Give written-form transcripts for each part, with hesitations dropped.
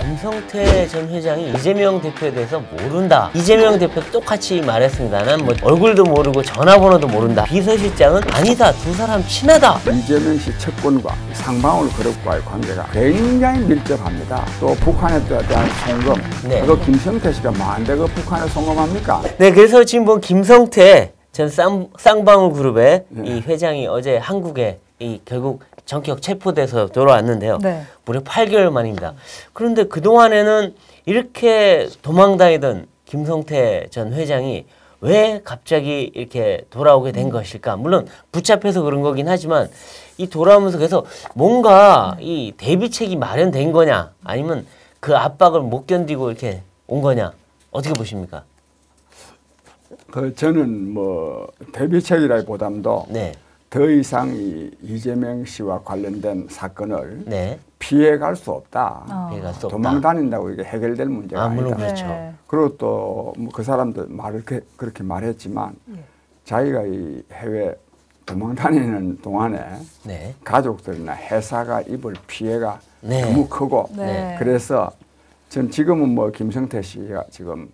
김성태 전 회장이 이재명 대표에 대해서 모른다. 이재명 대표 똑같이 말했습니다. 난 뭐 얼굴도 모르고 전화번호도 모른다. 비서실장은 아니다. 두 사람 친하다. 이재명 씨 측근과 상방울 그룹과의 관계가 굉장히 밀접합니다. 또 북한에 대한 송금. 네. 그거 김성태 씨가 뭔데 그 북한에 송금합니까? 네, 그래서 지금 뭐 김성태 전 쌍방울 그룹의 이 회장이 어제 한국에 결국 전격 체포돼서 돌아왔는데요. 네. 무려 8개월 만입니다. 그런데 그동안에는 이렇게 도망다니던 김성태 전 회장이 왜 갑자기 이렇게 돌아오게 된 것일까? 물론 붙잡혀서 그런 거긴 하지만 이 돌아오면서 계속 뭔가 이 대비책이 마련된 거냐? 아니면 그 압박을 못 견디고 이렇게 온 거냐? 어떻게 보십니까? 저는 뭐 대비책이라기보담도 네. 더 이상 이재명 씨와 관련된 사건을 네. 피해갈 수 없다. 피해갈 수 없다. 도망 다닌다고 이게 해결될 문제가 물론 아니다. 그렇죠. 네. 그리고 또 그 사람들 말을 그렇게 말했지만 자기가 이 해외 도망 다니는 동안에 네. 가족들이나 회사가 입을 피해가 네. 너무 크고 네. 그래서 전 지금은 뭐 김성태 씨가 지금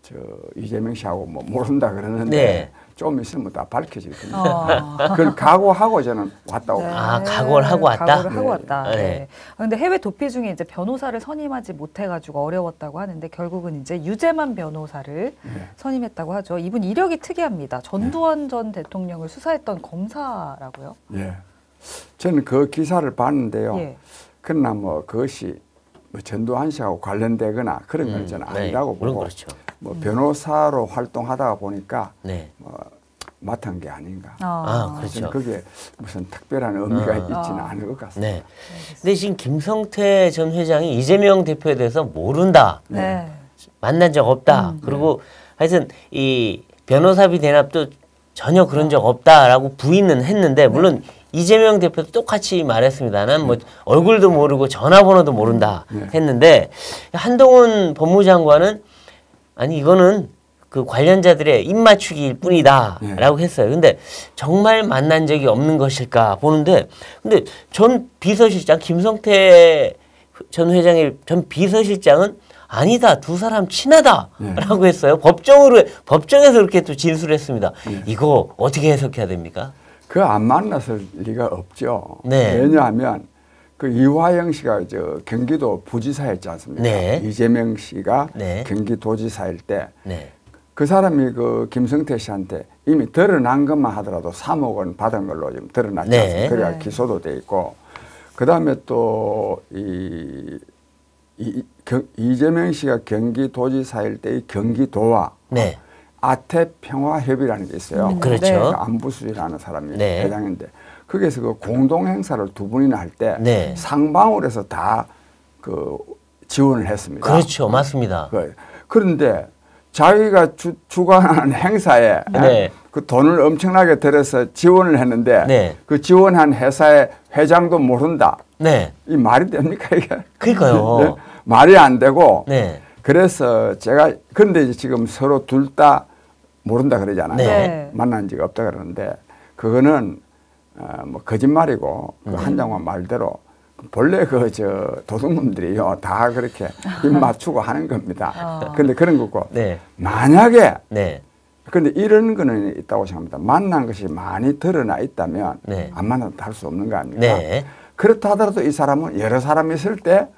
저 이재명 씨하고 뭐 모른다 그러는데 네. 좀 있으면 다 밝혀질 겁니다. 그걸 각오하고 저는 왔다고. 네. 아, 각오를 하고 왔다? 각오를 하고 네. 왔다. 네. 네. 근데 해외 도피 중에 이제 변호사를 선임하지 못해가지고 어려웠다고 하는데 결국은 이제 유재만 변호사를 선임했다고 하죠. 이분 이력이 특이합니다. 전두환 전 대통령을 수사했던 검사라고요. 예. 저는 그 기사를 봤는데요. 예. 그러나 뭐 그것이 뭐 전두환 씨하고 관련되거나 그런 건 저는 아니라고 물론 보고 그렇죠. 뭐 변호사로 활동하다가 보니까 네. 뭐 맡은 게 아닌가. 그렇죠. 저는 그게 무슨 특별한 의미가 있지는 않을 것 같습니다. 네. 근데 지금 김성태 전 회장이 이재명 대표에 대해서 모른다. 네. 만난 적 없다. 그리고 하여튼 이 변호사비 대납도 전혀 그런 적 없다라고 부인은 했는데 물론 이재명 대표도 똑같이 말했습니다. 난 뭐 얼굴도 모르고 전화번호도 모른다 했는데 한동훈 법무장관은 아니 이거는 그 관련자들의 입맞추기일 뿐이다라고 했어요. 근데 정말 만난 적이 없는 것일까 보는데 근데 전 비서실장 김성태 전 회장의 전 비서실장은 아니다. 두 사람 친하다라고 했어요. 법정에서 그렇게 또 진술했습니다. 이거 어떻게 해석해야 됩니까? 그 안 만났을 리가 없죠. 네. 왜냐하면 그 이화영 씨가 저 경기도 부지사였지 않습니까? 네. 이재명 씨가 네. 경기도지사일 때 네. 그 사람이 그 김성태 씨한테 이미 드러난 것만 하더라도 3억 원 받은 걸로 지금 드러났지 네. 않습니까? 그래야 네. 기소도 돼 있고 그 다음에 또 이재명 씨가 경기도지사일 때의 경기도와 네. 아태평화협의라는 게 있어요. 그렇죠. 안부수이라는 사람이 네. 회장인데 거기에서 그 공동행사를 두 분이나 할 때 네. 상방울에서 다 그 지원을 했습니다. 그렇죠. 맞습니다. 그런데 자기가 주관하는 행사에 네. 그 돈을 엄청나게 들여서 지원을 했는데 네. 그 지원한 회사의 회장도 모른다. 네. 이 말이 됩니까 이게? 그러니까요. 네? 말이 안 되고 네. 그래서 제가 그런데 지금 서로 둘 다 모른다 그러잖아요. 네. 만난 적이 없다 그러는데 그거는 뭐 거짓말이고 그 한장관 말대로 본래 그 저 도둑놈들이요 다 그렇게 입 맞추고 하는 겁니다. 그런데 그런 거고 네. 만약에 네. 근데 이런 거는 있다고 생각합니다. 만난 것이 많이 드러나 있다면 네. 안 만나도 할 수 없는 거 아닙니까? 네. 그렇다 하더라도 이 사람은 여러 사람이 있을 때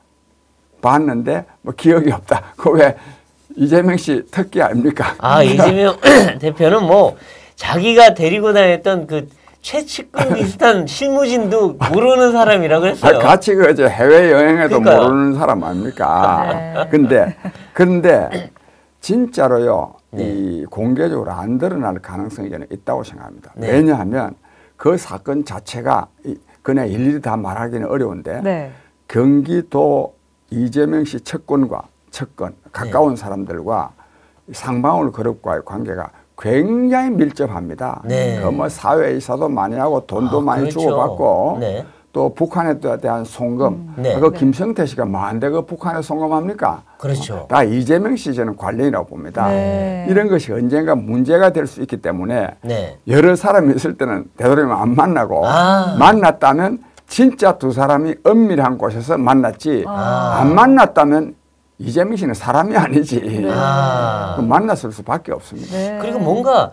봤는데 뭐 기억이 없다. 그 왜 이재명 씨 특기 아닙니까? 아, 이재명 대표는 뭐 자기가 데리고 다녔던 그 최측근 비슷한 실무진도 모르는 사람이라고 했어요. 같이 그 해외 여행에도 그러니까요. 모르는 사람 아닙니까? 네. 그런데 진짜로요. 네. 이 공개적으로 안 드러날 가능성이 저는 있다고 생각합니다. 네. 왜냐하면 그 사건 자체가 그냥 일일이 다 말하기는 어려운데 네. 경기도 이재명 씨 측근 가까운 사람들과 상방울 그룹과의 관계가 굉장히 밀접합니다. 네. 그 뭐 사회이사도 많이 하고 돈도 많이 그렇죠. 주고받고 네. 또 북한에 대한 송금. 네. 그 김성태 씨가 뭐한데 그 북한에 송금합니까? 그렇죠. 다 이재명 씨 저는 관련이라고 봅니다. 네. 이런 것이 언젠가 문제가 될 수 있기 때문에 네. 여러 사람이 있을 때는 되도록이면 안 만나고 아. 만났다면 진짜 두 사람이 은밀한 곳에서 만났지 안 만났다면 이재명 씨는 사람이 아니지. 만났을 수밖에 없습니다. 네. 그리고 뭔가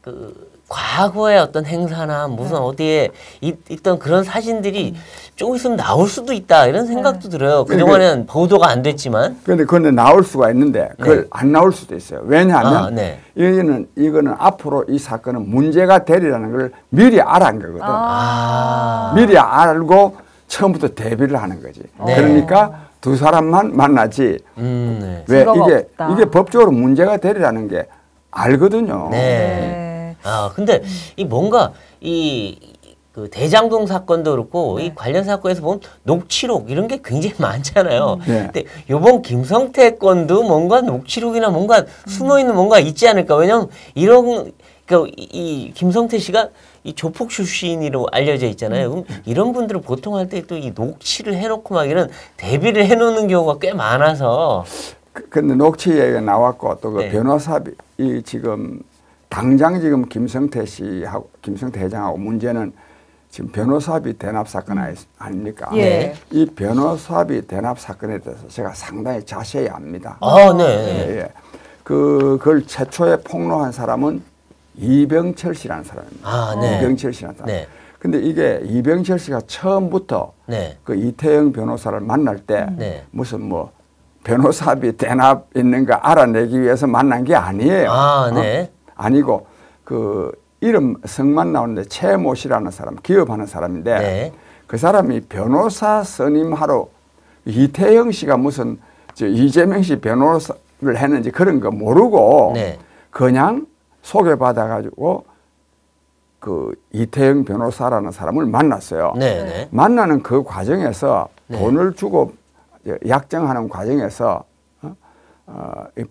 그 과거의 어떤 행사나 무슨 어디에 있던 그런 사진들이 조금 있으면 나올 수도 있다 이런 생각도 들어요. 그동안은 보도가 안 됐지만. 그런데 나올 수가 있는데 그걸 안 나올 수도 있어요. 왜냐하면 이거는 앞으로 이 사건은 문제가 되리라는 걸 미리 알아한 거거든. 미리 알고 처음부터 대비를 하는 거지. 그러니까 두 사람만 만나지. 왜 이게 법적으로 문제가 되리라는 게 알거든요. 근데 이 뭔가 그 대장동 사건도 그렇고 이 관련 사건에서 보면 녹취록 이런 게 굉장히 많잖아요. 근데 이번 김성태 건도 뭔가 녹취록이나 뭔가 숨어 있는 뭔가 있지 않을까? 왜냐면 그러니까 이 김성태 씨가 이 조폭 출신으로 알려져 있잖아요. 그럼 이런 분들은 보통 할 때 또 이 녹취를 해놓고 막 이런 대비를 해놓는 경우가 꽤 많아서. 근데 녹취 얘기가 나왔고 또 그 변호사비 지금 당장 지금 김성태 씨하고 김성태 회장하고 문제는 지금 변호사비 대납 사건 아닙니까? 이 변호사비 대납 사건에 대해서 제가 상당히 자세히 압니다. 그걸 최초에 폭로한 사람은 이병철 씨라는 사람입니다. 이병철 씨라는 사람. 근데 이게 이병철 씨가 처음부터 그 이태영 변호사를 만날 때 무슨 뭐 변호사비 대납 있는 거 알아내기 위해서 만난 게 아니에요. 아니고 그 이름 성만 나오는데 최모 씨라는 사람 기업하는 사람인데 그 사람이 변호사 선임하러 이태영 씨가 무슨 이재명 씨 변호사를 했는지 그런 거 모르고 그냥 소개받아 가지고 그 이태영 변호사라는 사람을 만났어요. 만나는 그 과정에서 돈을 주고 약정하는 과정에서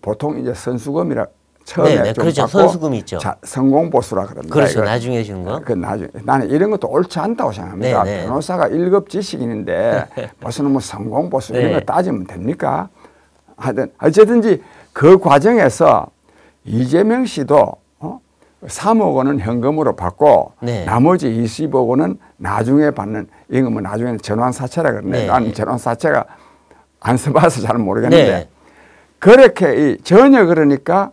보통 이제 선수금이라 처음에 좀 그렇죠. 받고 선수금 있죠. 성공보수라 그럽니다. 그렇죠. 나중에 주는 거. 나중에 나는 이런 것도 옳지 않다고 생각합니다. 변호사가 1급 지식인인데 무슨 뭐 성공보수 이런 거 따지면 됩니까? 하여튼 어쨌든지 그 과정에서 이재명 씨도 3억 원은 현금으로 받고 나머지 20억 원은 나중에 받는 이거 뭐 나중에는 전환사채라 그러네. 나는 전환사채가 안 써봐서 잘 모르겠는데 그렇게 전혀 그러니까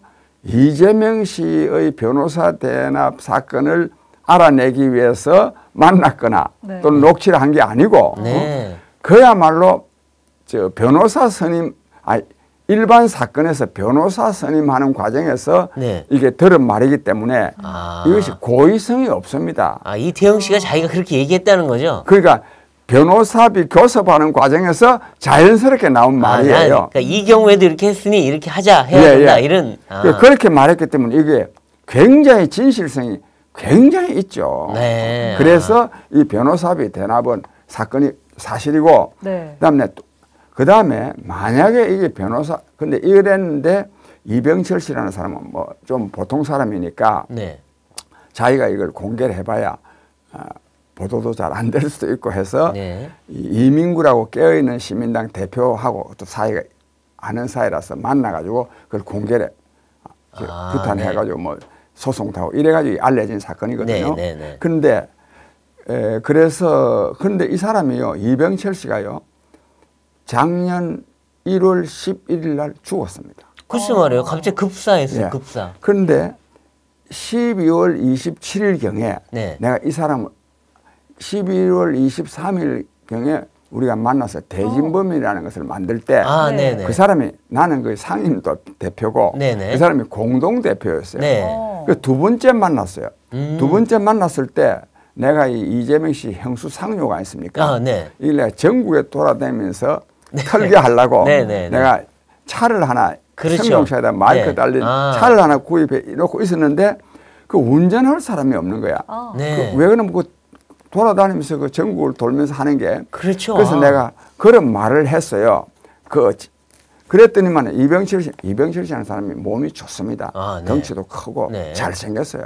이재명 씨의 변호사 대납 사건을 알아내기 위해서 만났거나 또는 녹취를 한 게 아니고 그야말로 저 변호사 선임 일반 사건에서 변호사 선임하는 과정에서 이게 들은 말이기 때문에 이것이 고의성이 없습니다. 이태영 씨가 자기가 그렇게 얘기했다는 거죠? 그러니까 변호사비 교섭하는 과정에서 자연스럽게 나온 말이에요. 그러니까 이 경우에도 이렇게 했으니 이렇게 해야 된다 이런. 그렇게 말했기 때문에 이게 굉장히 진실성이 굉장히 있죠. 그래서 이 변호사비 대납은 사건이 사실이고 그다음에 만약에 이게 변호사 근데 이랬는데 이병철 씨라는 사람은 뭐 좀 보통 사람이니까 자기가 이걸 공개를 해봐야 보도도 잘 안 될 수도 있고 해서 이민구라고 깨어있는 시민당 대표하고 또 사이가 아는 사이라서 만나가지고 그걸 공개를 규탄해가지고 뭐 소송 타고 이래가지고 알려진 사건이거든요. 그런데 그런데 이 사람이요 이병철 씨가요 작년 1월 11일 날 죽었습니다. 글쎄 말이에요. 갑자기 급사했어요. 급사. 그런데 12월 27일경에 내가 이 사람을 12월 23일경에 우리가 만나서 대진범이라는 것을 만들 때 그 사람이 나는 그 상임도 대표고 그 사람이 공동대표였어요. 그 두 번째 만났어요. 두 번째 만났을 때 내가 이 이재명 씨 형수 상료가 있습니까? 이걸 내가 전국에 돌아다니면서 털게 하려고 내가 차를 하나 청룡차에다 마이크 달린 차를 하나 구입해 놓고 있었는데 그 운전할 사람이 없는 거야. 왜 그러면 그 돌아다니면서 그 전국을 돌면서 하는 게 그래서 내가 그런 말을 했어요. 그랬더니만 이병철 씨라는 사람이 몸이 좋습니다. 덩치도 크고 잘생겼어요.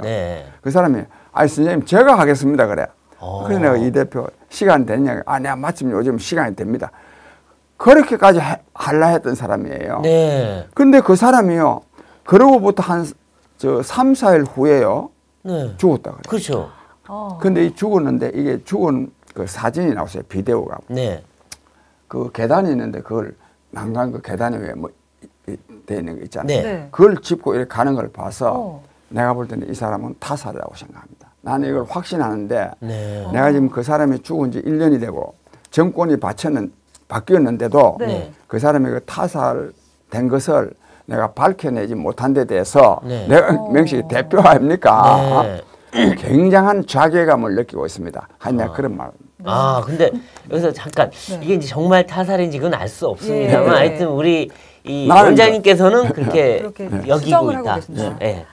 그 사람이 선생님 제가 하겠습니다 그래. 그래서 내가 이 대표 시간 됐냐? 내가 마침 요즘 시간이 됩니다. 그렇게까지 하려 했던 사람이에요. 근데 그 사람이요. 그러고부터 한 3, 4일 후에요. 죽었다 그래요. 그렇죠. 근데 이 죽었는데 이게 죽은 그 사진이 나왔어요. 비디오가. 네. 그 계단이 있는데 그걸 난간 그 계단에 왜 뭐 돼 있는 거 있잖아요. 네. 네. 그걸 짚고 이렇게 가는 걸 봐서 어. 내가 볼 때는 이 사람은 타살이라고 생각합니다. 나는 이걸 확신하는데 네. 내가 지금 그 사람이 죽은 지 1년이 되고 정권이 바뀌었는데도 네. 그 사람이 그 타살된 것을 내가 밝혀내지 못한 데 대해서 네. 내가 명식이 대표 아닙니까? 네. 굉장한 자괴감을 느끼고 있습니다. 아니 내가 그런 말. 아, 근데 여기서 잠깐 네. 이게 이제 정말 타살인지 그건 알 수 없습니다만 예. 하여튼 우리 이 나는 원장님께서는 그렇게 그렇게 여기고 수정을 하고 있다. 계십니다. 예.